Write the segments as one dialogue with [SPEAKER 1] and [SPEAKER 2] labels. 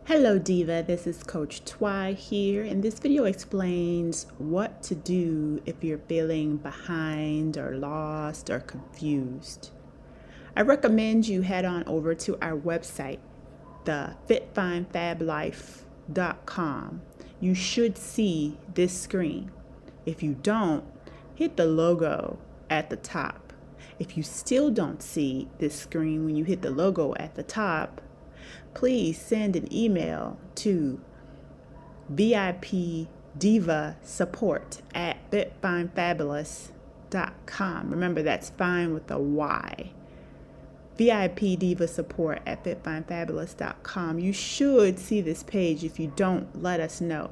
[SPEAKER 1] Hello Diva, this is Coach Twy here, and this video explains what to do if you're feeling behind or lost or confused. I recommend you head on over to our website, the FyneFabulous.com. You should see this screen. If you don't, hit the logo at the top. If you still don't see this screen when you hit the logo at the top, please send an email to VIP Diva Support at FyneFabulous.com. Remember, that's fine with a Y. VIP Diva Support at FyneFabulous.com. You should see this page. If you don't, let us know.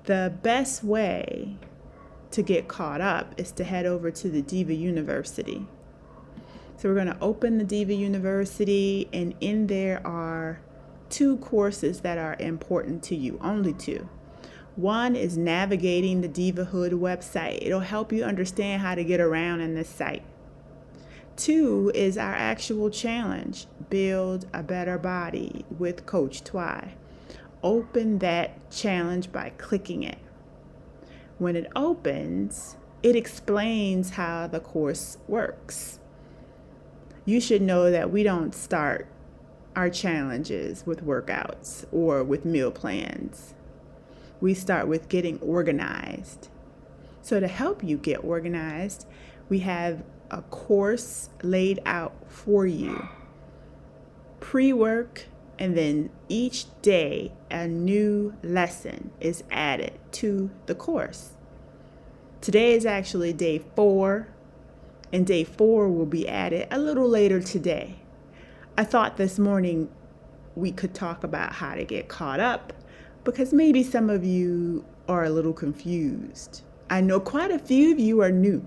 [SPEAKER 1] The best way to get caught up is to head over to the Diva University. So we're going to open the Diva University, and in there are 2 courses that are important to you, only 2. One is navigating the Divahood website. It'll help you understand how to get around in this site. 2 is our actual challenge, Build a Better Body with Coach Twy. Open that challenge by clicking it. When it opens, it explains how the course works. You should know that we don't start our challenges with workouts or with meal plans. We start with getting organized. So to help you get organized, we have a course laid out for you. Pre-work, and then each day a new lesson is added to the course. Today is actually day 4. And day 4 will be added a little later today. I thought this morning we could talk about how to get caught up, because maybe some of you are a little confused. I know quite a few of you are new.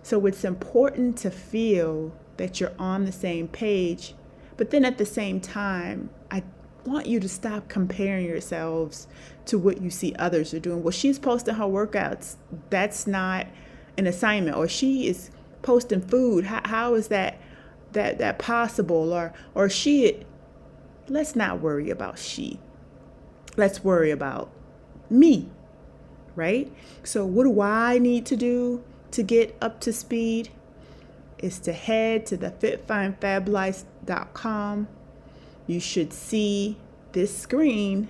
[SPEAKER 1] So it's important to feel that you're on the same page, but then at the same time, I want you to stop comparing yourselves to what you see others are doing. Well, she's posting her workouts. That's not an assignment. Or she is posting food. How is that possible? Or she, let's not worry about she. Let's worry about me, right? So what do I need to do to get up to speed? Is to head to the FyneFabulous.com. You should see this screen.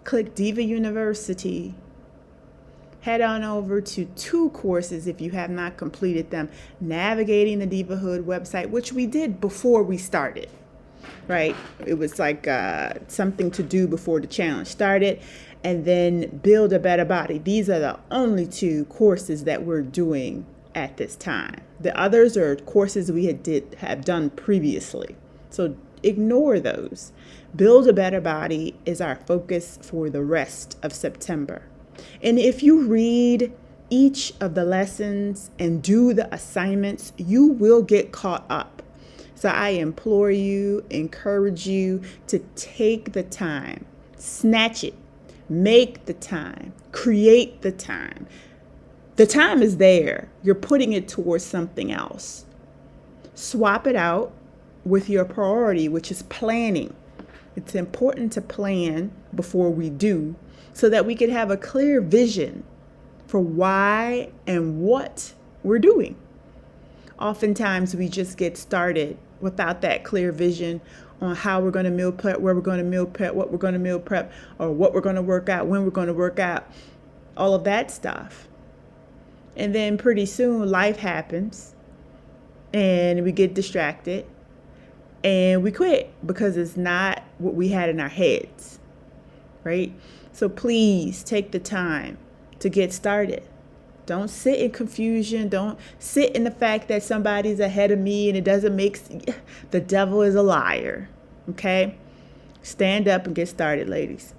[SPEAKER 1] Click Diva University. Head on over to 2 courses if you have not completed them. Navigating the Divahood website, which we did before we started, right? It was like something to do before the challenge started. And then Build a Better Body. These are the only 2 courses that we're doing at this time. The others are courses we have done previously. So ignore those. Build a Better Body is our focus for the rest of September. And if you read each of the lessons and do the assignments, you will get caught up. So I implore you, encourage you to take the time, snatch it, make the time, create the time. The time is there. You're putting it towards something else. Swap it out with your priority, which is planning. It's important to plan before we do, so that we can have a clear vision for why and what we're doing. Oftentimes we just get started without that clear vision on how we're going to meal prep, where we're going to meal prep, what we're going to meal prep, or what we're going to work out, when we're going to work out, all of that stuff. And then pretty soon life happens and we get distracted and we quit because it's not what we had in our heads, right? So please take the time to get started. Don't sit in confusion. Don't sit in the fact that somebody's ahead of me and it doesn't make sense. The devil is a liar, okay? Stand up and get started, ladies.